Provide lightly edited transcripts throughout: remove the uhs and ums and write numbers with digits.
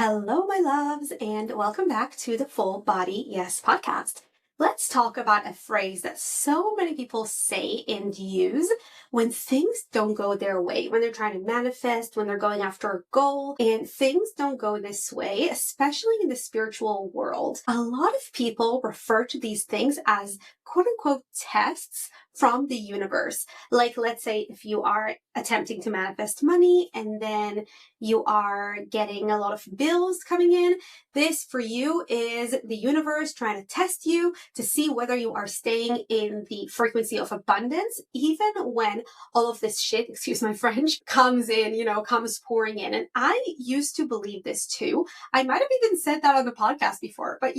Hello, my loves, and welcome back to the Full Body Yes podcast. Let's talk about a phrase that so many people say and use when things don't go their way, when they're trying to manifest, when they're going after a goal, and things don't go this way, especially in the spiritual world. A lot of people refer to these things as quote unquote tests from the universe. Like, let's say if you are attempting to manifest money and then you are getting a lot of bills coming in, this for you is the universe trying to test you to see whether you are staying in the frequency of abundance, even when all of this shit, excuse my French, comes in, comes pouring in. And I used to believe this too. I might have even said that on the podcast before, but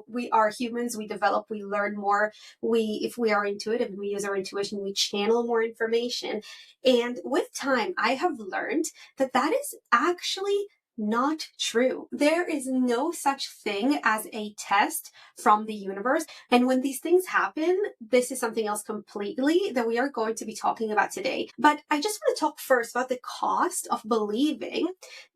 we are humans, we develop, we learn more. If we are intuitive and we use our intuition, we channel more information. And with time, I have learned that that is actually not true. There is no such thing as a test from the universe. And when these things happen, this is something else completely that we are going to be talking about today. But I just want to talk first about the cost of believing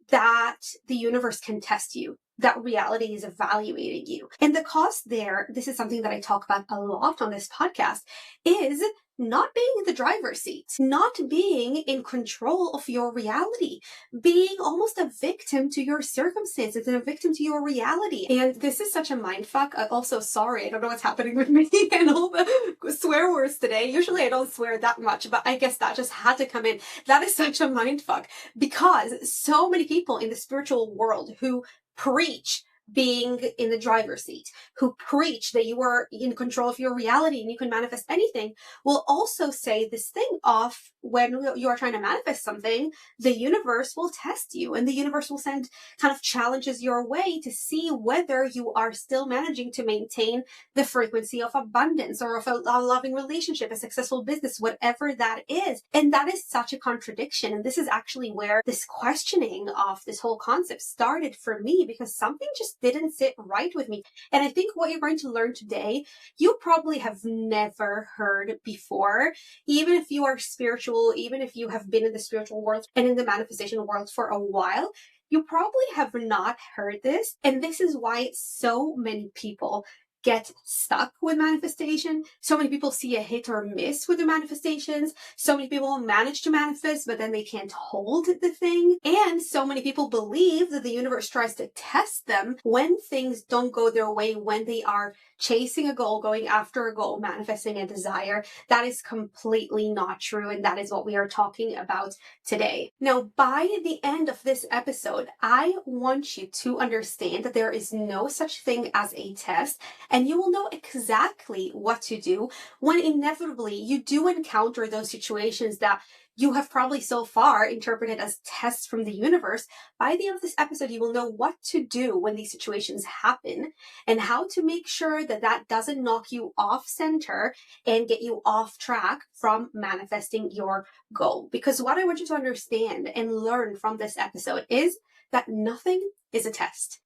that the universe can test you, that reality is evaluating you. And the cost there, this is something that I talk about a lot on this podcast, is not being in the driver's seat, not being in control of your reality, being almost a victim to your circumstances and a victim to your reality. And this is such a mindfuck. Also, sorry, I don't know what's happening with me and all the swear words today. Usually I don't swear that much, but I guess that just had to come in. That is such a mindfuck because so many people in the spiritual world who preach being in the driver's seat, who preach that you are in control of your reality and you can manifest anything, will also say this thing of when you are trying to manifest something, the universe will test you and the universe will send kind of challenges your way to see whether you are still managing to maintain the frequency of abundance or of a loving relationship, a successful business, whatever that is. And that is such a contradiction. And this is actually where this questioning of this whole concept started for me, because something just didn't sit right with me. And I think what you're going to learn today, you probably have never heard before, even if you are spiritual, even if you have been in the spiritual world and in the manifestation world for a while, you probably have not heard this. And this is why so many people get stuck with manifestation. So many people see a hit or miss with the manifestations. So many people manage to manifest, but then they can't hold the thing. And so many people believe that the universe tries to test them when things don't go their way, when they are chasing a goal, going after a goal, manifesting a desire. That is completely not true. And that is what we are talking about today. Now, by the end of this episode, I want you to understand that there is no such thing as a test. And you will know exactly what to do when inevitably you do encounter those situations that you have probably so far interpreted as tests from the universe. By the end of this episode, you will know what to do when these situations happen and how to make sure that that doesn't knock you off center and get you off track from manifesting your goal. Because what I want you to understand and learn from this episode is that nothing is a test.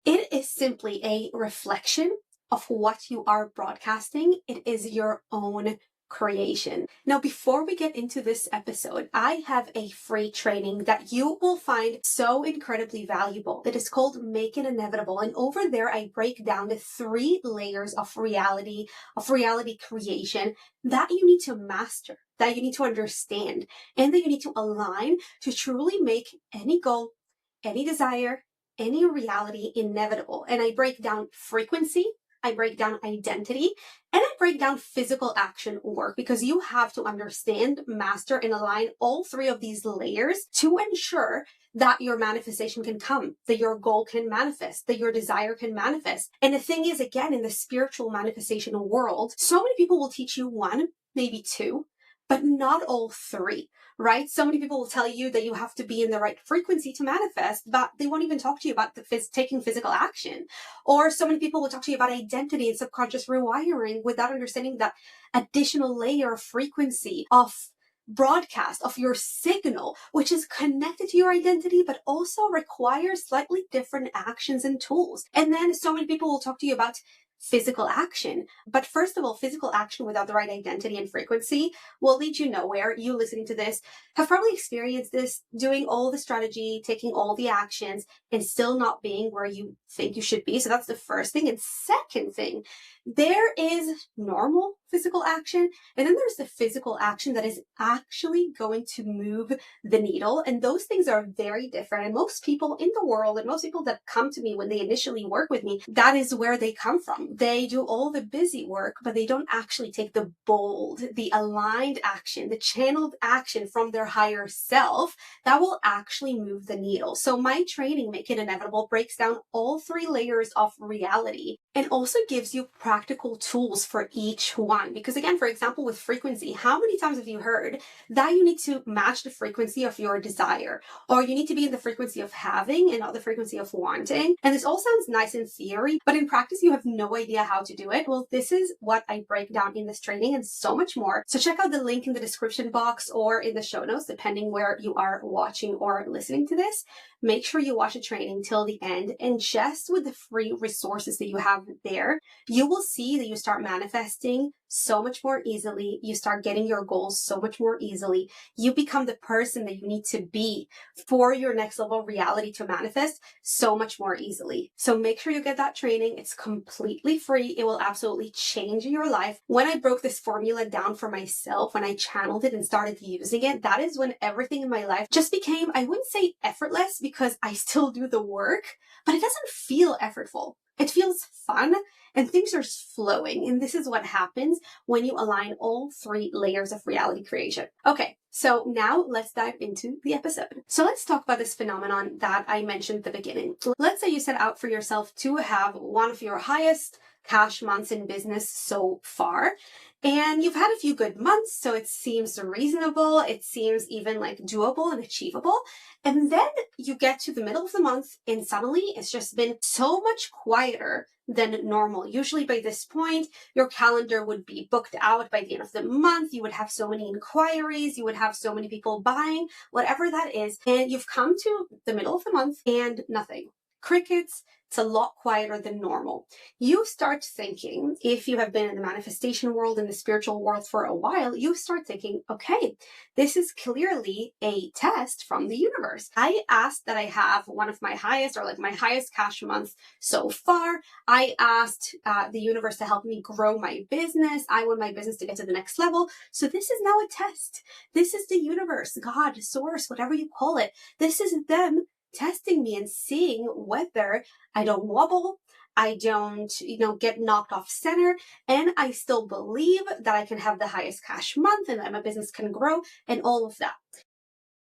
It is simply a reflection of what you are broadcasting. It is your own creation. Now, before we get into this episode, I have a free training that you will find so incredibly valuable. It is called Make It Inevitable. And over there, I break down the 3 layers of reality creation that you need to master, that you need to understand, and that you need to align to truly make any goal, any desire, any reality inevitable. And I break down frequency, I break down identity, and I break down physical action work, because you have to understand, master, and align all 3 of these layers to ensure that your manifestation can come, that your goal can manifest, that your desire can manifest. And the thing is, again, in the spiritual manifestation world, so many people will teach you 1, maybe 2, but not all 3, right? So many people will tell you that you have to be in the right frequency to manifest, but they won't even talk to you about taking physical action. Or so many people will talk to you about identity and subconscious rewiring without understanding that additional layer of frequency, of broadcast, of your signal, which is connected to your identity, but also requires slightly different actions and tools. And then so many people will talk to you about physical action. But first of all, physical action without the right identity and frequency will lead you nowhere. You listening to this have probably experienced this, doing all the strategy, taking all the actions, and still not being where you think you should be. So that's the first thing. And second thing, there is normal physical action, and then there's the physical action that is actually going to move the needle. And those things are very different. And most people in the world, and most people that come to me when they initially work with me, that is where they come from. They do all the busy work, but they don't actually take the bold, the aligned action, the channeled action from their higher self that will actually move the needle. So my training, Make It Inevitable, breaks down all three layers of reality and also gives you practical tools for each one. Because again, for example, with frequency, how many times have you heard that you need to match the frequency of your desire, or you need to be in the frequency of having and not the frequency of wanting? And this all sounds nice in theory, but in practice, you have no idea how to do it. Well, this is what I break down in this training and so much more. So check out the link in the description box or in the show notes, depending where you are watching or listening to this. Make sure you watch the training till the end, and just with the free resources that you have there, you will see that you start manifesting so much more easily. You start getting your goals so much more easily. You become the person that you need to be for your next level reality to manifest so much more easily. So make sure you get that training. It's completely free. It will absolutely change your life. When I broke this formula down for myself, when I channeled it and started using it, that is when everything in my life just became, I wouldn't say effortless because I still do the work, but it doesn't feel effortful. It feels fun and things are flowing. And this is what happens when you align all three layers of reality creation. Okay, so now let's dive into the episode. So let's talk about this phenomenon that I mentioned at the beginning. Let's say you set out for yourself to have one of your highest cash months in business so far. And you've had a few good months, so it seems reasonable. It seems even like doable and achievable. And then you get to the middle of the month and suddenly it's just been so much quieter than normal. Usually by this point, your calendar would be booked out by the end of the month. You would have so many inquiries. You would have so many people buying, whatever that is. And you've come to the middle of the month and nothing. Crickets. It's a lot quieter than normal. You start thinking, if you have been in the manifestation world, in the spiritual world for a while, you start thinking, okay, this is clearly a test from the universe. I asked that I have one of my highest, or like my highest cash month so far. I asked the universe to help me grow my business. I want my business to get to the next level. So this is now a test. This is the universe, God, source, whatever you call it. This is them testing me and seeing whether I don't wobble, I don't, get knocked off center, and I still believe that I can have the highest cash month and that my business can grow and all of that.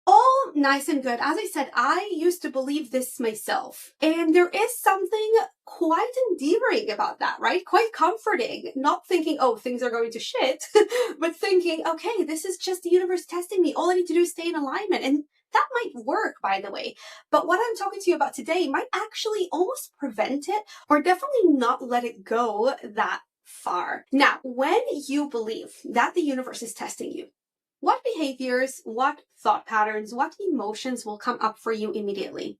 All nice and good. As I said, I used to believe this myself. And there is something quite endearing about that, right? Quite comforting. Not thinking, oh, things are going to shit, but thinking, okay, this is just the universe testing me. All I need to do is stay in alignment. And that might work, by the way. But what I'm talking to you about today might actually almost prevent it, or definitely not let it go that far. Now, when you believe that the universe is testing you, what behaviors, what thought patterns, what emotions will come up for you immediately?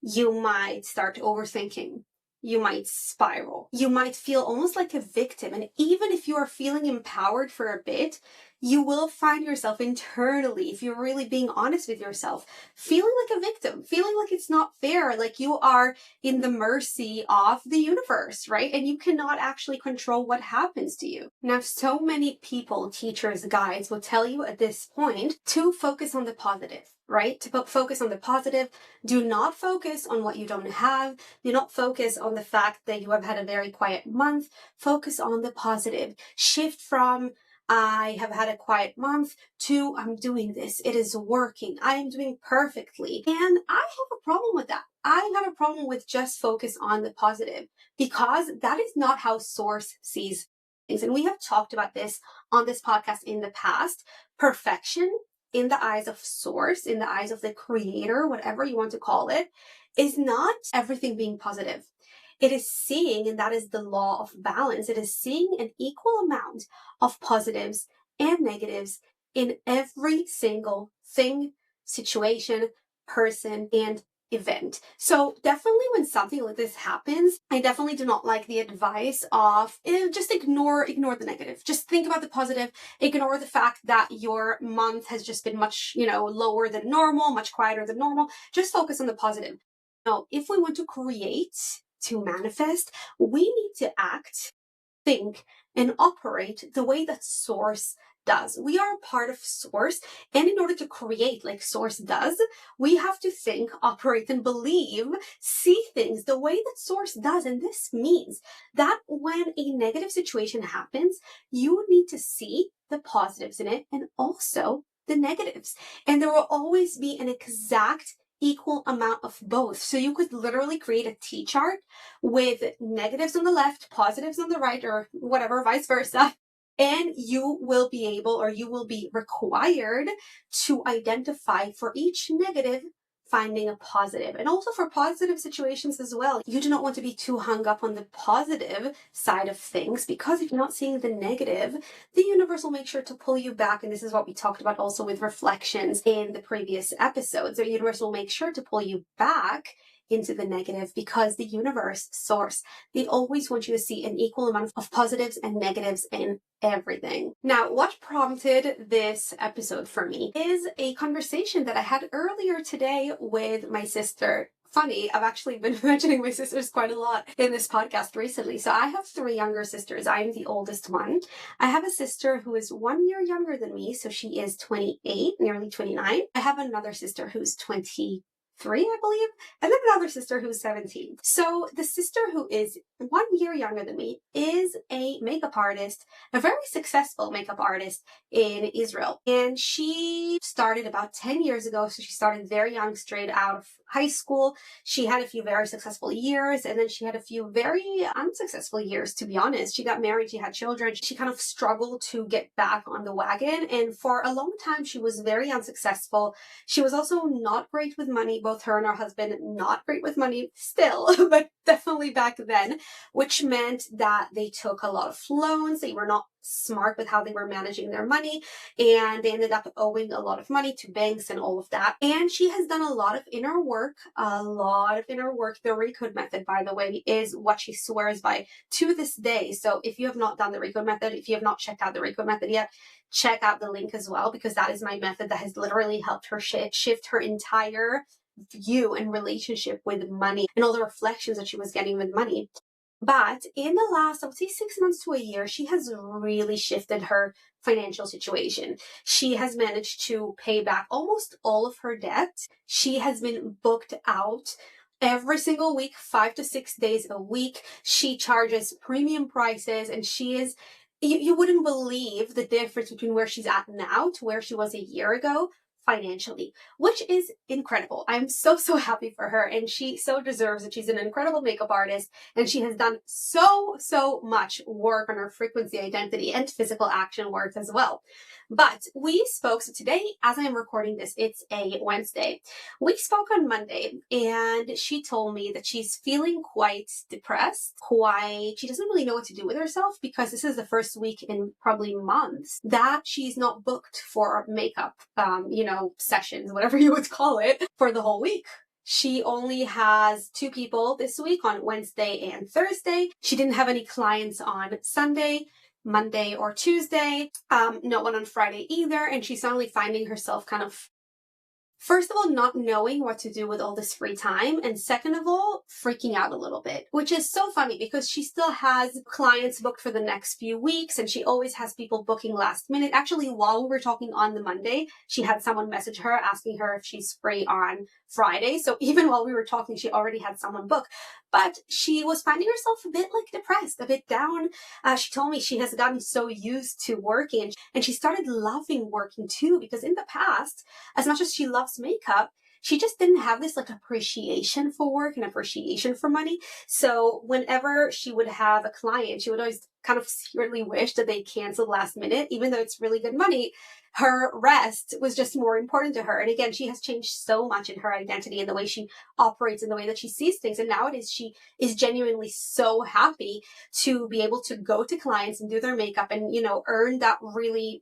You might start overthinking. You might spiral. You might feel almost like a victim. And even if you are feeling empowered for a bit, you will find yourself internally, if you're really being honest with yourself, feeling like a victim, feeling like it's not fair, like you are in the mercy of the universe, right? And you cannot actually control what happens to you. Now, so many people, teachers, guides will tell you at this point to focus on the positive, right? To focus on the positive. Do not focus on what you don't have. Do not focus on the fact that you have had a very quiet month. Focus on the positive. Shift from I have had a quiet month to I'm doing this. It is working. I am doing perfectly. And I have a problem with that. I have a problem with just focus on the positive because that is not how source sees things. And we have talked about this on this podcast in the past. Perfection in the eyes of source, in the eyes of the creator, whatever you want to call it, is not everything being positive. It is seeing, and that is the law of balance, it is seeing an equal amount of positives and negatives in every single thing, situation, person, and event. So definitely when something like this happens, I definitely do not like the advice of just ignore the negative. Just think about the positive. Ignore the fact that your month has just been much, lower than normal, much quieter than normal. Just focus on the positive. Now, if we want to create, to manifest, we need to act, think, and operate the way that Source does. We are a part of Source, and in order to create like Source does, we have to think, operate, and believe, see things the way that Source does. And this means that when a negative situation happens, you need to see the positives in it and also the negatives. And there will always be an exact equal amount of both. So you could literally create a T-chart with negatives on the left, positives on the right, or whatever, vice versa. And you will be able, or you will be required to identify for each negative, finding a positive. And also for positive situations as well. You do not want to be too hung up on the positive side of things, because if you're not seeing the negative, the universe will make sure to pull you back. And this is what we talked about also with reflections in the previous episodes. The universe will make sure to pull you back into the negative, because the universe, Source, they always want you to see an equal amount of positives and negatives in everything. Now, what prompted this episode for me is a conversation that I had earlier today with my sister. Funny, I've actually been mentioning my sisters quite a lot in this podcast recently. So I have 3 younger sisters. I'm the oldest one. I have a sister who is 1 year younger than me. So she is 28, nearly 29. I have another sister who's 23, I believe, and then another sister who's 17. So the sister who is 1 year younger than me is a makeup artist, a very successful makeup artist in Israel. And she started about 10 years ago. So she started very young, straight out of high school. She had a few very successful years, and then she had a few very unsuccessful years, to be honest. She got married, she had children. She kind of struggled to get back on the wagon. And for a long time, she was very unsuccessful. She was also not great with money. Both her and her husband, not great with money still, but definitely back then, which meant that they took a lot of loans. They were not smart with how they were managing their money, and they ended up owing a lot of money to banks and all of that. And she has done a lot of inner work, The Recode method, by the way, is what she swears by to this day. So if you have not done the Recode method, if you have not checked out the Recode method yet, check out the link as well, because that is my method that has literally helped her shift her entire view and relationship with money and all the reflections that she was getting with money. But in the last, I would say 6 months to a year, she has really shifted her financial situation. She has managed to pay back almost all of her debt. She has been booked out every single week, 5 to 6 days a week. She charges premium prices, and she is, you wouldn't believe the difference between where she's at now to where she was a year ago financially, which is incredible. I'm so happy for her, and she so deserves it. She's an incredible makeup artist, and she has done so much work on her frequency, identity, and physical action work as well. But we spoke, so today, as I am recording this, it's a Wednesday. We spoke on Monday, and she told me that she's feeling quite depressed, she doesn't really know what to do with herself, because this is the first week in probably months that she's not booked for makeup, sessions, whatever you would call it, for the whole week. She only has 2 people this week on Wednesday and Thursday. She didn't have any clients on Sunday, Monday, or Tuesday. No one on Friday either. And she's suddenly finding herself kind of, first of all, not knowing what to do with all this free time. And second of all, freaking out a little bit, which is so funny because she still has clients booked for the next few weeks, and she always has people booking last minute. Actually, while we were talking on the Monday, she had someone message her asking her if she's free on Friday. So even while we were talking, she already had someone book. But she was finding herself a bit depressed, a bit down. She told me she has gotten so used to working, and she started loving working too, because in the past, as much as she loves makeup, she just didn't have this appreciation for work and appreciation for money. So whenever she would have a client, she would always kind of secretly wish that they canceled last minute, even though it's really good money. Her rest was just more important to her. And again, she has changed so much in her identity and the way she operates and the way that she sees things. And nowadays she is genuinely so happy to be able to go to clients and do their makeup and, earn that really,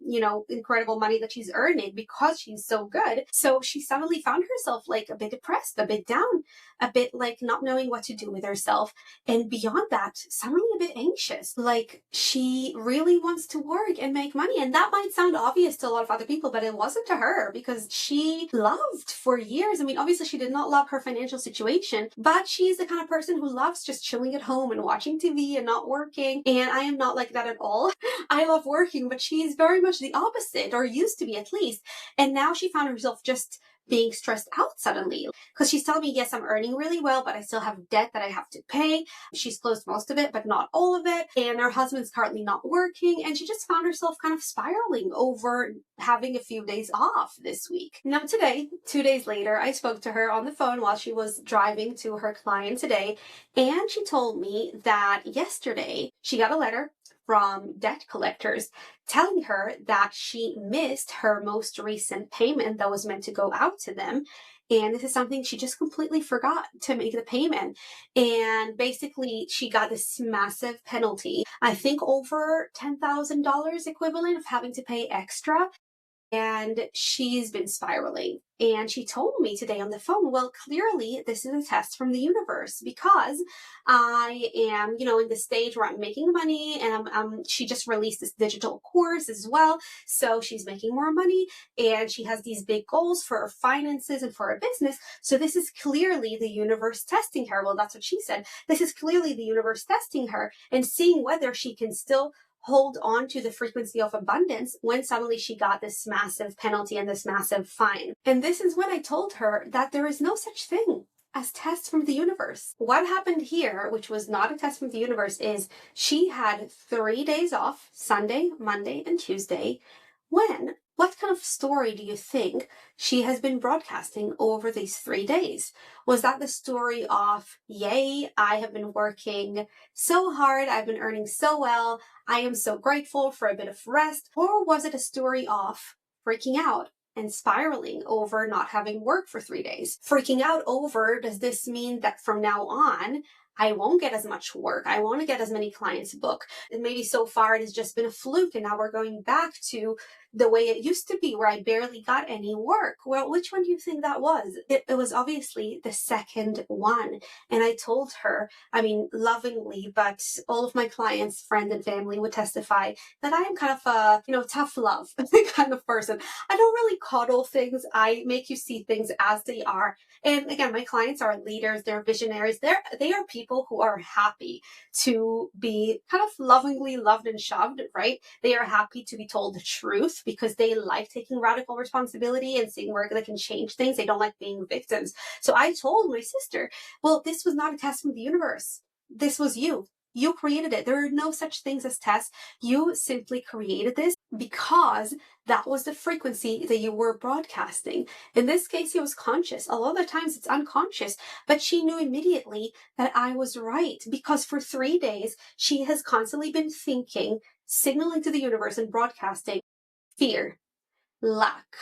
incredible money that she's earning because she's so good. So she suddenly found herself like a bit depressed, a bit down, a bit like not knowing what to do with herself. And beyond that, suddenly a bit anxious. Like she really wants to work and make money. And that might sound obvious to a lot of other people, but it wasn't to her because she loved for years. I mean, obviously she did not love her financial situation, but she's the kind of person who loves just chilling at home and watching TV and not working. And I am not like that at all. I love working, but she's very much the opposite, or used to be at least. And now she found herself just being stressed out suddenly because she's telling me, yes, I'm earning really well, but I still have debt that I have to pay. She's closed most of it, but not all of it. And her husband's currently not working. And she just found herself kind of spiraling over having a few days off this week. Now today, 2 days later, I spoke to her on the phone while she was driving to her client today. And she told me that yesterday she got a letter from debt collectors telling her that she missed her most recent payment that was meant to go out to them. And this is something she just completely forgot to make the payment. And basically she got this massive penalty, I think over $10,000 equivalent of having to pay extra. And she's been spiraling. And she told me today on the phone, well, clearly this is a test from the universe because I am, in the stage where I'm making money, and she just released this digital course as well. So she's making more money and she has these big goals for her finances and for her business. So this is clearly the universe testing her. Well, that's what she said. This is clearly the universe testing her and seeing whether she can still hold on to the frequency of abundance when suddenly she got this massive penalty and this massive fine. And this is when I told her that there is no such thing as tests from the universe. What happened here, which was not a test from the universe, is she had 3 days off, Sunday, Monday, and Tuesday, when what kind of story do you think she has been broadcasting over these 3 days? Was that the story of, yay, I have been working so hard, I've been earning so well, I am so grateful for a bit of rest? Or was it a story of freaking out and spiraling over not having work for 3 days? Freaking out over, does this mean that from now on, I won't get as much work, I won't get as many clients booked, and maybe so far it has just been a fluke and now we're going back to the way it used to be where I barely got any work? Well, which one do you think that was? It was obviously the second one. And I told her, I mean, lovingly, but all of my clients, friends and family would testify that I am kind of a, tough love kind of person. I don't really coddle things. I make you see things as they are. And again, my clients are leaders, they're visionaries, they are people who are happy to be kind of lovingly loved and shoved, right? They are happy to be told the truth because they like taking radical responsibility and seeing where they can change things. They don't like being victims. So I told my sister, well, this was not a test from the universe. This was you. You created it. There are no such things as tests. You simply created this because that was the frequency that you were broadcasting. In this case, it was conscious. A lot of the times it's unconscious, but she knew immediately that I was right because for 3 days, she has constantly been thinking, signaling to the universe and broadcasting fear, lack,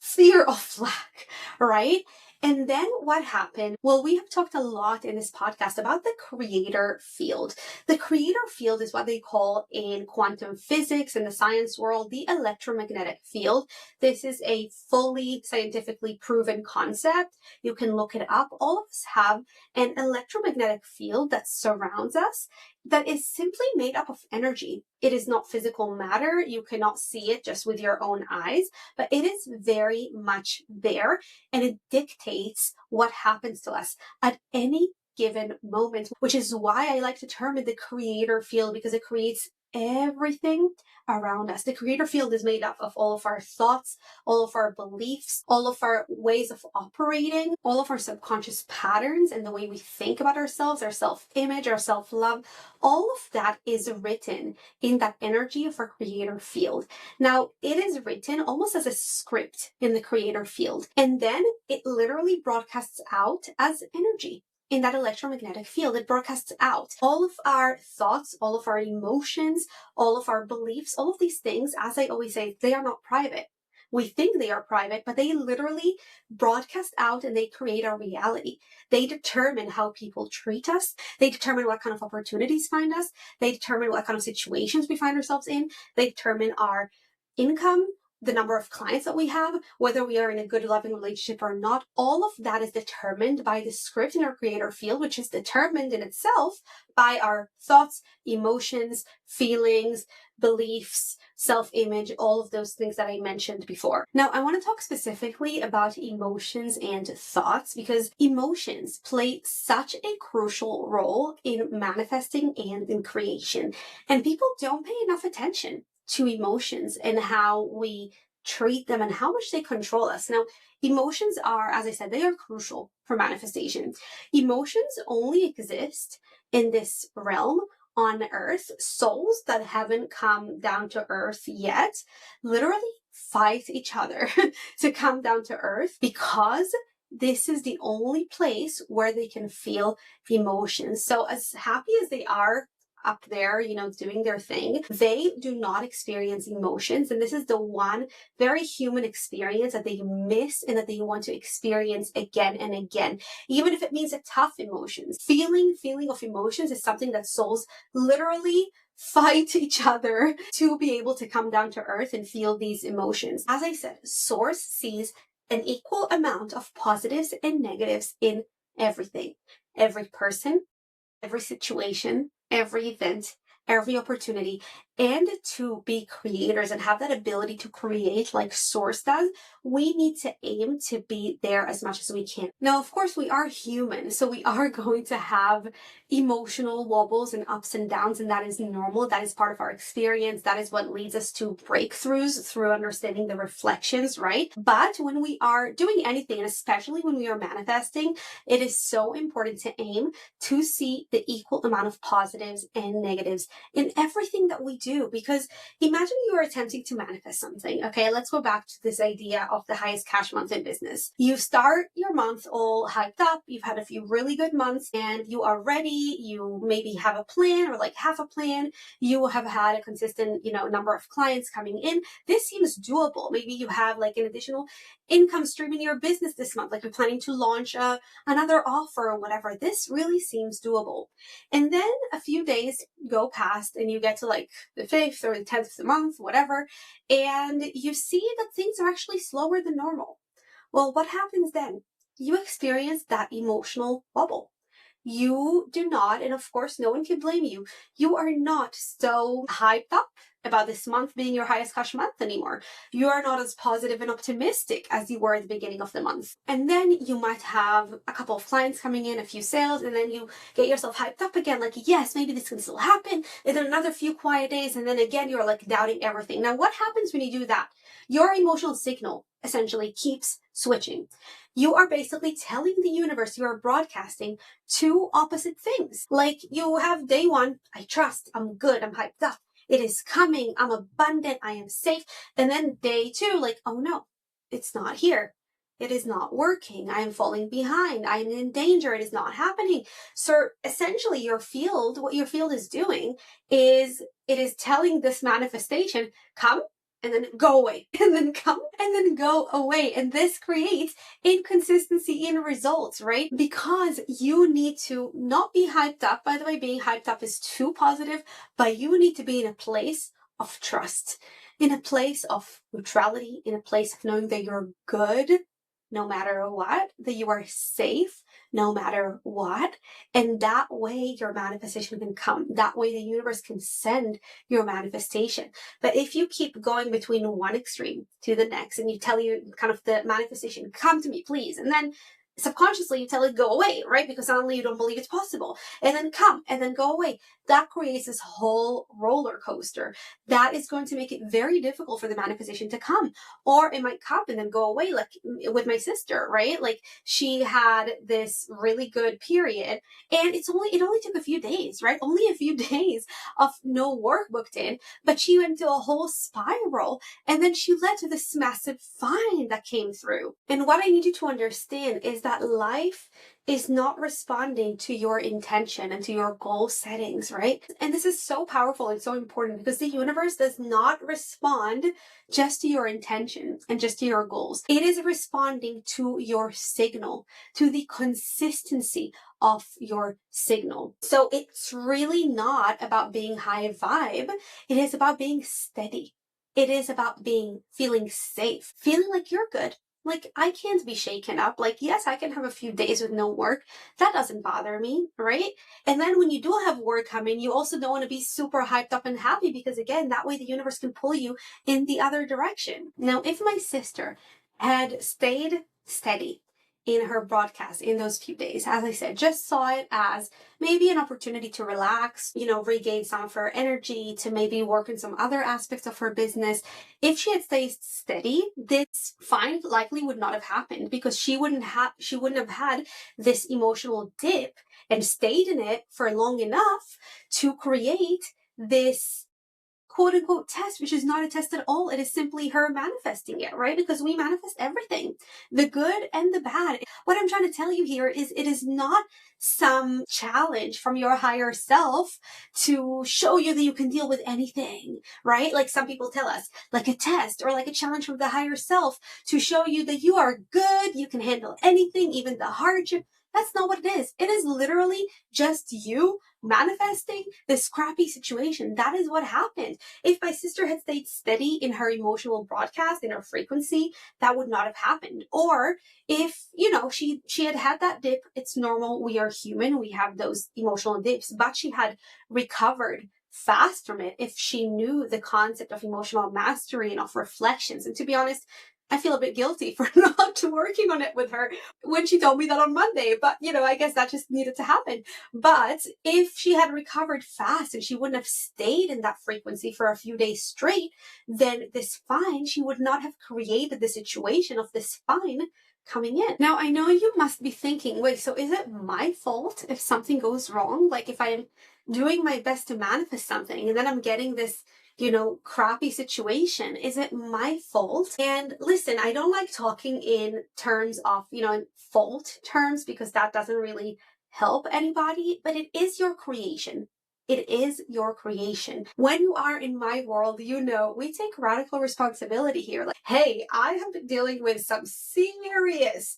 fear of lack, right? And then what happened? Well, we have talked a lot in this podcast about the creator field. The creator field is what they call in quantum physics in the science world, the electromagnetic field. This is a fully scientifically proven concept. You can look it up. All of us have an electromagnetic field that surrounds us that is simply made up of energy. It is not physical matter. You cannot see it just with your own eyes, but it is very much there, and it dictates what happens to us at any given moment, which is why I like to term it the creator field, because it creates everything around us. The creator field is made up of all of our thoughts, all of our beliefs, all of our ways of operating, all of our subconscious patterns and the way we think about ourselves, our self-image, our self-love. All of that is written in that energy of our creator field. Now, it is written almost as a script in the creator field, and then it literally broadcasts out as energy. in that electromagnetic field. It broadcasts out. All of our thoughts, all of our emotions, all of our beliefs, all of these things, as I always say, they are not private. We think they are private, but they literally broadcast out and they create our reality. They determine how people treat us. They determine what kind of opportunities find us. They determine what kind of situations we find ourselves in. They determine our income, the number of clients that we have, whether we are in a good loving relationship or not. All of that is determined by the script in our creator field, which is determined in itself by our thoughts, emotions, feelings, beliefs, self-image, all of those things that I mentioned before. Now, I want to talk specifically about emotions and thoughts because emotions play such a crucial role in manifesting and in creation. And people don't pay enough attention to emotions and how we treat them and how much they control us. Now, emotions are, as I said, they are crucial for manifestation. Emotions only exist in this realm on earth. Souls that haven't come down to earth yet literally fight each other to come down to earth because this is the only place where they can feel emotions. So as happy as they are up there, doing their thing, they do not experience emotions. And this is the one very human experience that they miss and that they want to experience again and again, even if it means a tough emotions. Feeling of emotions is something that souls literally fight each other to be able to come down to earth and feel these emotions. As I said, Source sees an equal amount of positives and negatives in everything, every person, every situation, every event, every opportunity. And to be creators and have that ability to create like Source does, we need to aim to be there as much as we can. Now, of course, we are human, so we are going to have emotional wobbles and ups and downs, and that is normal. That is part of our experience. That is what leads us to breakthroughs through understanding the reflections, right? But when we are doing anything, and especially when we are manifesting, it is so important to aim to see the equal amount of positives and negatives in everything that we do. Because imagine you are attempting to manifest something. Okay, let's go back to this idea of the highest cash month in business. You start your month all hyped up. You've had a few really good months and you are ready. You maybe have a plan or like half a plan. You have had a consistent, number of clients coming in. This seems doable. Maybe you have like an additional income stream in your business this month. Like you're planning to launch another offer or whatever. This really seems doable. And then a few days go past and you get to like the 5th or the 10th of the month, whatever, and you see that things are actually slower than normal. Well, what happens then? You experience that emotional bubble. You do not, and of course, no one can blame you. You are not so hyped up about this month being your highest cash month anymore. You are not as positive and optimistic as you were at the beginning of the month. And then you might have a couple of clients coming in, a few sales, and then you get yourself hyped up again, like, yes, maybe this can still happen. And then another few quiet days, and then again, you're like doubting everything. Now, what happens when you do that? Your emotional signal essentially keeps switching. You are basically telling the universe, you are broadcasting two opposite things. Like you have day one, I trust, I'm good, I'm hyped up. It is coming, I'm abundant, I am safe. And then day two, like, oh no, it's not here. It is not working. I am falling behind. I am in danger. It is not happening. So essentially what your field is doing is it is telling this manifestation, come, and then go away, and then come, and then go away. And this creates inconsistency in results, right? Because you need to not be hyped up. By the way, being hyped up is too positive, but you need to be in a place of trust, in a place of neutrality, in a place of knowing that you're good no matter what, that you are safe no matter what. And that way your manifestation can come. That way the universe can send your manifestation. But if you keep going between one extreme to the next and you tell you kind of the manifestation, come to me, please. And then subconsciously you tell it go away, right? Because suddenly you don't believe it's possible. And then come and then go away. That creates this whole roller coaster. That is going to make it very difficult for the manifestation to come. Or it might come and then go away, like with my sister, right? Like she had this really good period and it only took a few days, right? Only a few days of no work booked in, but she went into a whole spiral and then she led to this massive find that came through. And what I need you to understand is that life is not responding to your intention and to your goal settings, right? And this is so powerful and so important because the universe does not respond just to your intention and just to your goals. It is responding to your signal, to the consistency of your signal. So it's really not about being high vibe. It is about being steady. It is about feeling safe, feeling like you're good. Like, I can't be shaken up. Like, yes, I can have a few days with no work. That doesn't bother me, right? And then when you do have work coming, you also don't want to be super hyped up and happy because, again, that way the universe can pull you in the other direction. Now, if my sister had stayed steady in her broadcast in those few days, as I said, just saw it as maybe an opportunity to relax, regain some of her energy, to maybe work in some other aspects of her business. If she had stayed steady, this find likely would not have happened because she wouldn't have had this emotional dip and stayed in it for long enough to create this quote unquote test, which is not a test at all. It is simply her manifesting it, right? Because we manifest everything, the good and the bad. What I'm trying to tell you here is it is not some challenge from your higher self to show you that you can deal with anything, right? Like some people tell us, like a test or like a challenge from the higher self to show you that you are good, you can handle anything, even the hardship. That's not what it is. It is literally just you manifesting this crappy situation. That is what happened. If my sister had stayed steady in her emotional broadcast, in her frequency, that would not have happened. Or if, she had that dip, it's normal. We are human. We have those emotional dips, but she had recovered fast from it if she knew the concept of emotional mastery and of reflections. And to be honest, I feel a bit guilty for not working on it with her when she told me that on Monday. But, I guess that just needed to happen. But if she had recovered fast and she wouldn't have stayed in that frequency for a few days straight, then this fine, she would not have created the situation of this fine coming in. Now, I know you must be thinking, wait, so is it my fault if something goes wrong? Like if I'm doing my best to manifest something and then I'm getting this crappy situation. Is it my fault? And listen, I don't like talking in terms of, in fault terms because that doesn't really help anybody, but it is your creation. It is your creation. When you are in my world, we take radical responsibility here. Like, hey, I have been dealing with some serious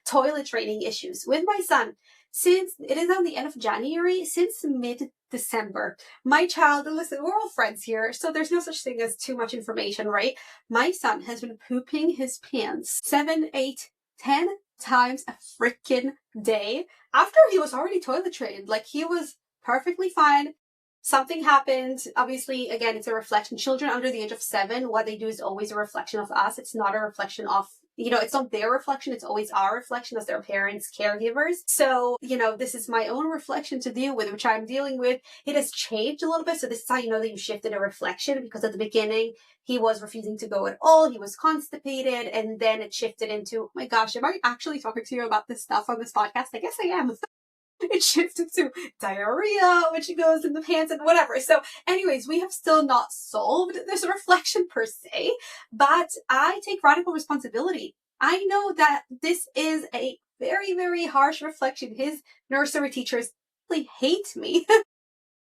toilet training issues with my son since it is on the end of January, since mid-December. My child, and listen, we're all friends here, so there's no such thing as too much information, right? My son has been pooping his pants 7, 8, 10 times a freaking day after he was already toilet trained. Like, he was perfectly fine. Something happened. Obviously, again, it's a reflection. Children under the age of 7, what they do is always a reflection of us. It's not a reflection of, it's not their reflection. It's always our reflection as their parents, caregivers. So, this is my own reflection to deal with, which I'm dealing with. It has changed a little bit. So this is how you know that you shifted a reflection, because at the beginning, he was refusing to go at all. He was constipated. And then it shifted into, oh my gosh, am I actually talking to you about this stuff on this podcast? I guess I am. It shifted to diarrhea, which goes in the pants and whatever. So anyways, we have still not solved this reflection per se, but I take radical responsibility. I know that this is a very, very harsh reflection. His nursery teachers really hate me.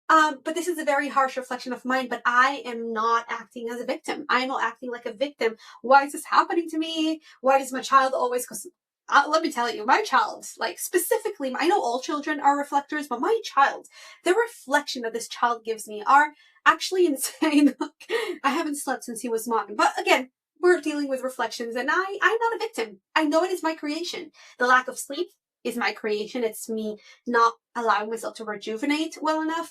But this is a very harsh reflection of mine, but I am not acting as a victim. I am not acting like a victim. Why is this happening to me? Why does my child always, let me tell you, my child, like specifically, I know all children are reflectors, but my child, the reflection that this child gives me are actually insane. I haven't slept since he was mine. But again, we're dealing with reflections, and I'm not a victim. I know it is my creation. The lack of sleep is my creation. It's me not allowing myself to rejuvenate well enough.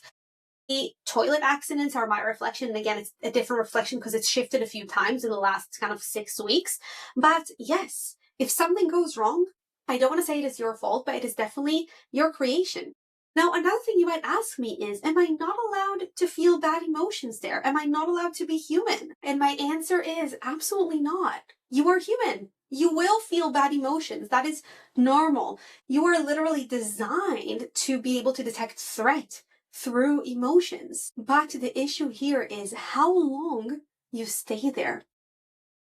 The toilet accidents are my reflection. And again, it's a different reflection because it's shifted a few times in the last kind of 6 weeks. But yes, if something goes wrong, I don't want to say it is your fault, but it is definitely your creation. Now, another thing you might ask me is, am I not allowed to feel bad emotions there? Am I not allowed to be human? And my answer is absolutely not. You are human. You will feel bad emotions. That is normal. You are literally designed to be able to detect threat through emotions. But the issue here is how long you stay there.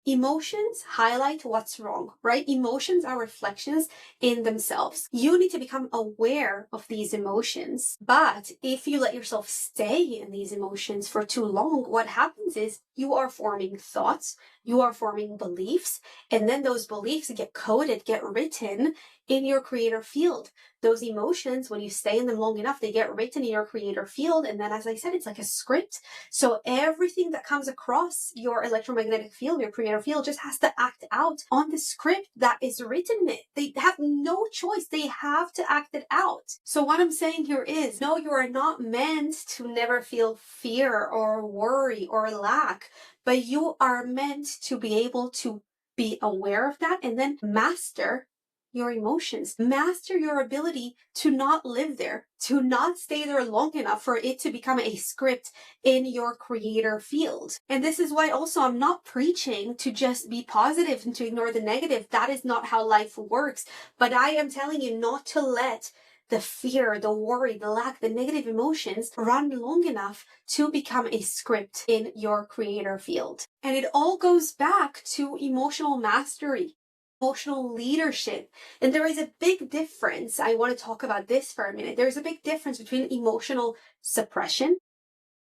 Emotions highlight what's wrong, right? Emotions are reflections in themselves. You need to become aware of these emotions. But if you let yourself stay in these emotions for too long, what happens is you are forming thoughts, you are forming beliefs, and then those beliefs get coded, get written in your creator field. Those emotions, when you stay in them long enough, they get written in your creator field. And then, as I said, it's like a script. So everything that comes across your electromagnetic field, your creator field, just has to act out on the script that is written in it. They have no choice. They have to act it out. So what I'm saying here is, no, you are not meant to never feel fear or worry or lack, but you are meant to be able to be aware of that and then master your emotions, master your ability to not live there, to not stay there long enough for it to become a script in your creator field. And this is why also I'm not preaching to just be positive and to ignore the negative. That is not how life works. But I am telling you not to let the fear, the worry, the lack, the negative emotions run long enough to become a script in your creator field. And it all goes back to emotional mastery, emotional leadership. And there is a big difference. I want to talk about this for a minute. There's a big difference between emotional suppression,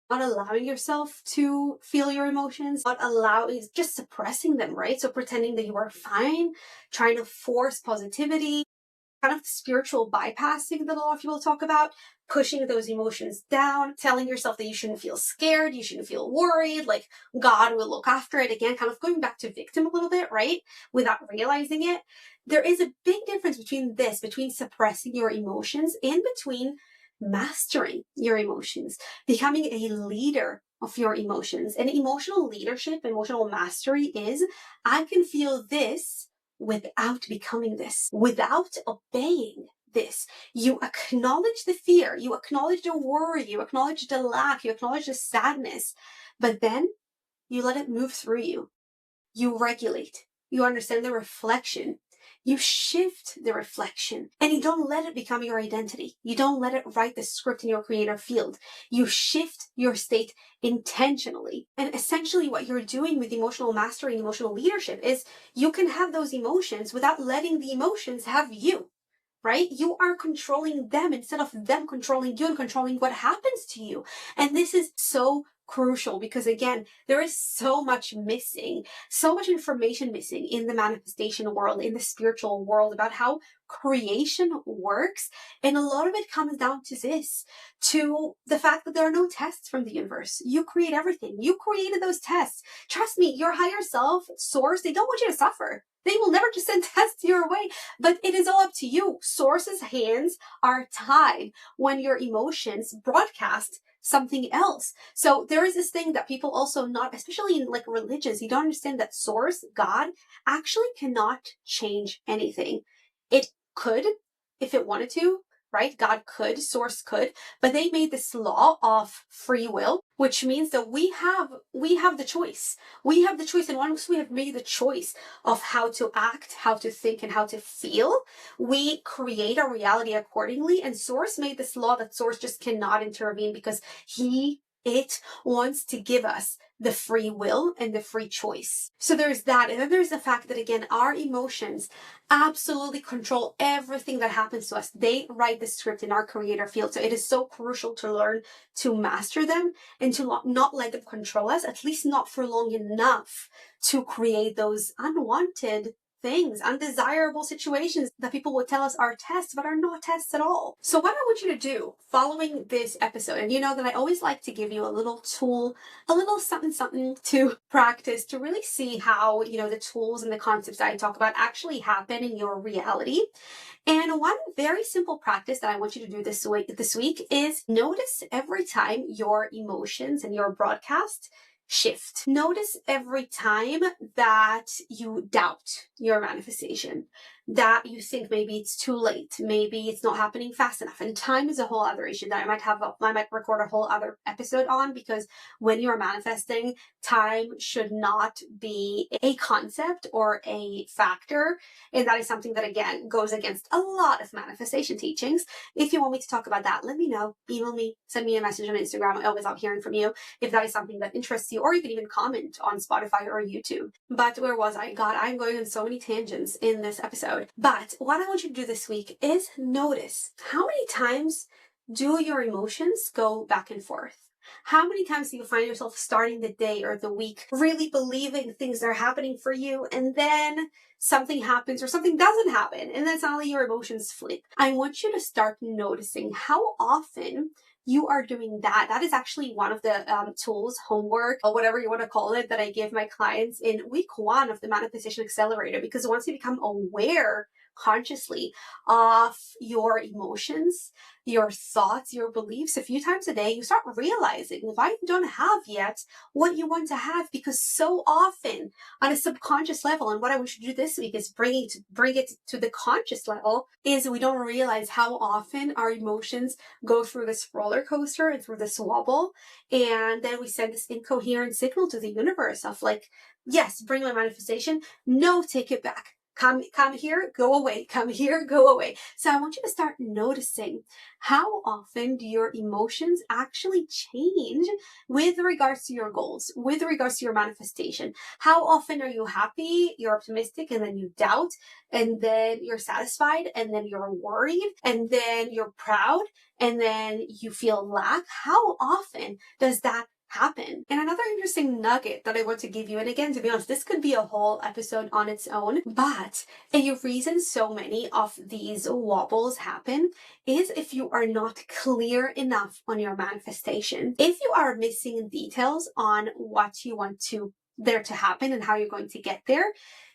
not allowing yourself to feel your emotions, not allowing, just suppressing them, right? So pretending that you are fine, trying to force positivity, kind of spiritual bypassing that a lot of people talk about, pushing those emotions down, telling yourself that you shouldn't feel scared, you shouldn't feel worried, like God will look after it. Again, kind of going back to victim a little bit, right? Without realizing it. There is a big difference between this, between suppressing your emotions and between mastering your emotions, becoming a leader of your emotions. And emotional leadership, emotional mastery is, I can feel this without becoming this, without obeying this. You acknowledge the fear, you acknowledge the worry, you acknowledge the lack, you acknowledge the sadness, but then you let it move through you. You regulate, you understand the reflection, you shift the reflection, and you don't let it become your identity. You don't let it write the script in your creator field. You shift your state intentionally. And essentially what you're doing with emotional mastery and emotional leadership is you can have those emotions without letting the emotions have you, right? You are controlling them instead of them controlling you and controlling what happens to you. And this is so crucial because, again, there is so much missing, so much information missing in the manifestation world, in the spiritual world about how creation works. And a lot of it comes down to this, to the fact that there are no tests from the universe. You create everything. You created those tests. Trust me, your higher self, source, they don't want you to suffer. They will never just send tests your way, but it is all up to you. Source's hands are tied when your emotions broadcast something else. So there is this thing that people also not, especially in like religions, you don't understand that source, God, actually cannot change anything. It could if it wanted to, right? God could, source could, but they made this law of free will, which means that we have the choice. We have the choice. And once we have made the choice of how to act, how to think, and how to feel, we create our reality accordingly. And source made this law that source just cannot intervene because it wants to give us the free will and the free choice. So there's that. And then there's the fact that, again, our emotions absolutely control everything that happens to us. They write the script in our creator field. So it is so crucial to learn to master them and to not let them control us, at least not for long enough to create those unwanted things, undesirable situations that people would tell us are tests, but are not tests at all. So what I want you to do following this episode, and you know that I always like to give you a little tool, a little something to practice, to really see how, the tools and the concepts that I talk about actually happen in your reality. And one very simple practice that I want you to do this week is notice every time your emotions and your broadcast shift. Notice every time that you doubt your manifestation. that you think maybe it's too late, maybe it's not happening fast enough. And time is a whole other issue that I might record a whole other episode on, because when you're manifesting, time should not be a concept or a factor. And that is something that, again, goes against a lot of manifestation teachings. If you want me to talk about that, let me know. Email me, send me a message on Instagram. I always love hearing from you if that is something that interests you, or you can even comment on Spotify or YouTube. But where was I? God, I'm going on so many tangents in this episode. But what I want you to do this week is notice, how many times do your emotions go back and forth? How many times do you find yourself starting the day or the week really believing things are happening for you, and then something happens or something doesn't happen, and then suddenly your emotions flip? I want you to start noticing how often you are doing that. That is actually one of the tools, homework, or whatever you want to call it, that I give my clients in week 1 of the Manifestation Accelerator. Because once you become aware consciously of your emotions, your thoughts, your beliefs a few times a day, you start realizing why you don't have yet what you want to have. Because so often on a subconscious level, and what I want you to do this week is bring it to the conscious level, is we don't realize how often our emotions go through this roller coaster and through this wobble, and then we send this incoherent signal to the universe of like, yes, bring my manifestation, no, take it back. Come here, go away. Come here, go away. So I want you to start noticing, how often do your emotions actually change with regards to your goals, with regards to your manifestation? How often are you happy, you're optimistic, and then you doubt, and then you're satisfied, and then you're worried, and then you're proud, and then you feel lack? How often does that happen? And another interesting nugget that I want to give you, and again, to be honest, this could be a whole episode on its own, but a reason so many of these wobbles happen is if you are not clear enough on your manifestation. If you are missing details on what you want there to happen and how you're going to get there,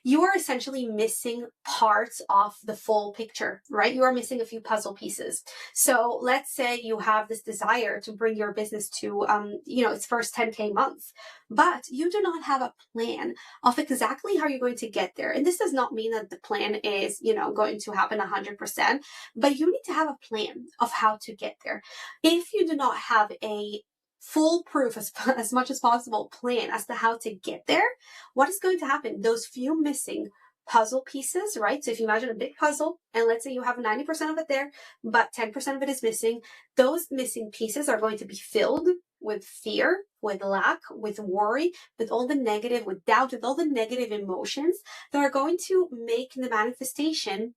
you are essentially missing parts of the full picture, right? You are missing a few puzzle pieces. So let's say you have this desire to bring your business to, its first 10K month, but you do not have a plan of exactly how you're going to get there. And this does not mean that the plan is, going to happen 100%, but you need to have a plan of how to get there. If you do not have a foolproof, as much as possible, plan as to how to get there, what is going to happen? Those few missing puzzle pieces, right? So if you imagine a big puzzle, and let's say you have 90% of it there, but 10% of it is missing, those missing pieces are going to be filled with fear, with lack, with worry, with all the negative, with doubt, with all the negative emotions that are going to make the manifestation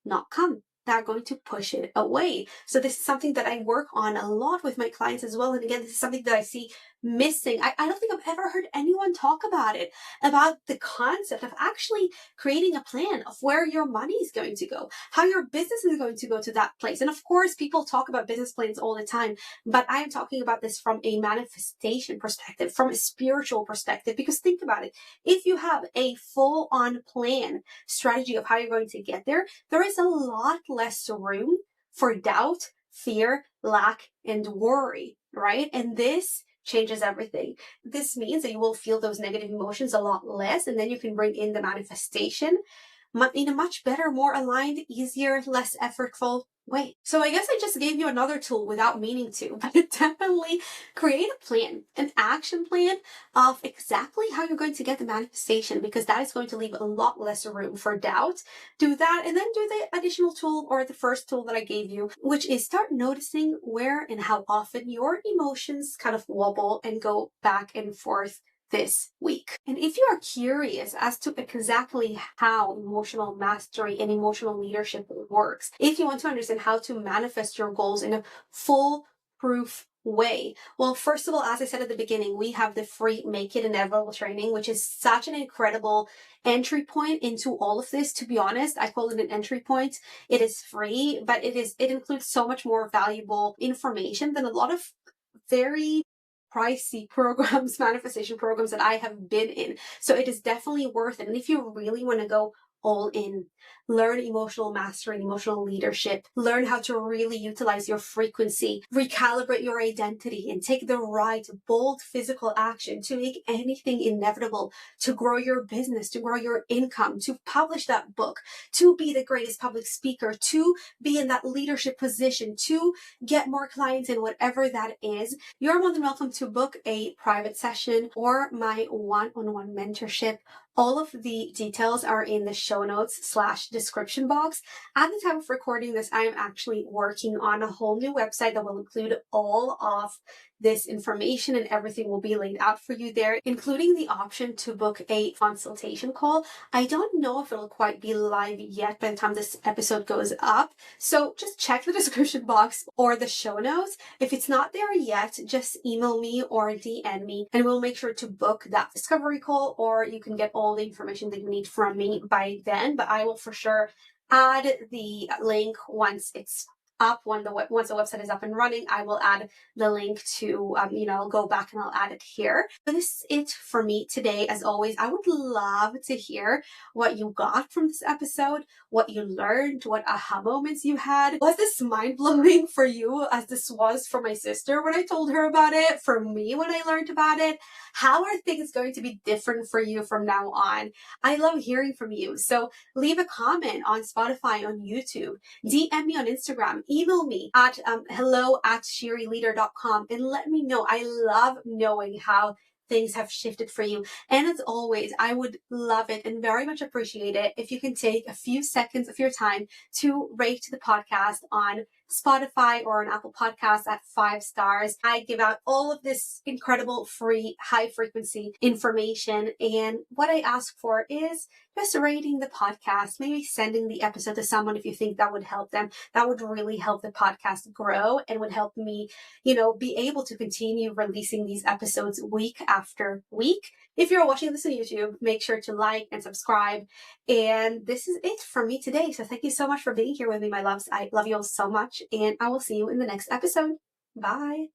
not come. That are going to push it away. So this is something that I work on a lot with my clients as well. And again, this is something that I see missing. I don't think I've ever heard anyone talk about it, about the concept of actually creating a plan of where your money is going to go, how your business is going to go to that place. And of course, people talk about business plans all the time, but I am talking about this from a manifestation perspective, from a spiritual perspective, because think about it. If you have a full-on plan, strategy of how you're going to get there, there is a lot less room for doubt, fear, lack, and worry, right? And this changes everything. This means that you will feel those negative emotions a lot less, and then you can bring in the manifestation in a much better, more aligned, easier, less effortful way. So I guess I just gave you another tool without meaning to, but definitely create a plan, an action plan of exactly how you're going to get the manifestation, because that is going to leave a lot less room for doubt. Do that, and then do the additional tool, or the first tool that I gave you, which is start noticing where and how often your emotions kind of wobble and go back and forth this week. And if you are curious as to exactly how emotional mastery and emotional leadership works, if you want to understand how to manifest your goals in a foolproof way, well, first of all, as I said at the beginning, we have the free Make It Inevitable training, which is such an incredible entry point into all of this. To be honest, I call it an entry point. It is free, but it includes so much more valuable information than a lot of very pricey programs, manifestation programs that I have been in. So it is definitely worth it. And if you really want to go all in. Learn emotional mastery and emotional leadership. Learn how to really utilize your frequency, recalibrate your identity, and take the right, bold physical action to make anything inevitable, to grow your business, to grow your income, to publish that book, to be the greatest public speaker, to be in that leadership position, to get more clients in whatever that is. You're more than welcome to book a private session or my one-on-one mentorship. All of the details are in the show notes / description box. At the time of recording this, I am actually working on a whole new website that will include all of this information, and everything will be laid out for you there, including the option to book a consultation call. I don't know if it'll quite be live yet by the time this episode goes up, so just check the description box or the show notes. If it's not there yet, just email me or DM me, and we'll make sure to book that discovery call, or you can get all the information that you need from me by then. But I will for sure add the link once it's up. Once the website is up and running, I will add the link to I'll go back and I'll add it here. But this is it for me today. As always, I would love to hear what you got from this episode, what you learned, what aha moments you had. Was this mind-blowing for you as this was for my sister when I told her about it, for me when I learned about it? How are things going to be different for you from now on? I love hearing from you. So leave a comment on Spotify, on YouTube, DM me on Instagram, email me at hello@shirileader.com, and let me know. I love knowing how things have shifted for you. And as always, I would love it and very much appreciate it if you can take a few seconds of your time to rate the podcast on Spotify or on Apple Podcasts at 5 stars. I give out all of this incredible free high frequency information, and what I ask for is just rating the podcast, maybe sending the episode to someone if you think that would help them. That would really help the podcast grow and would help me, be able to continue releasing these episodes week after week. If you're watching this on YouTube, make sure to like and subscribe. And this is it from me today. So thank you so much for being here with me, my loves. I love you all so much, and I will see you in the next episode. Bye.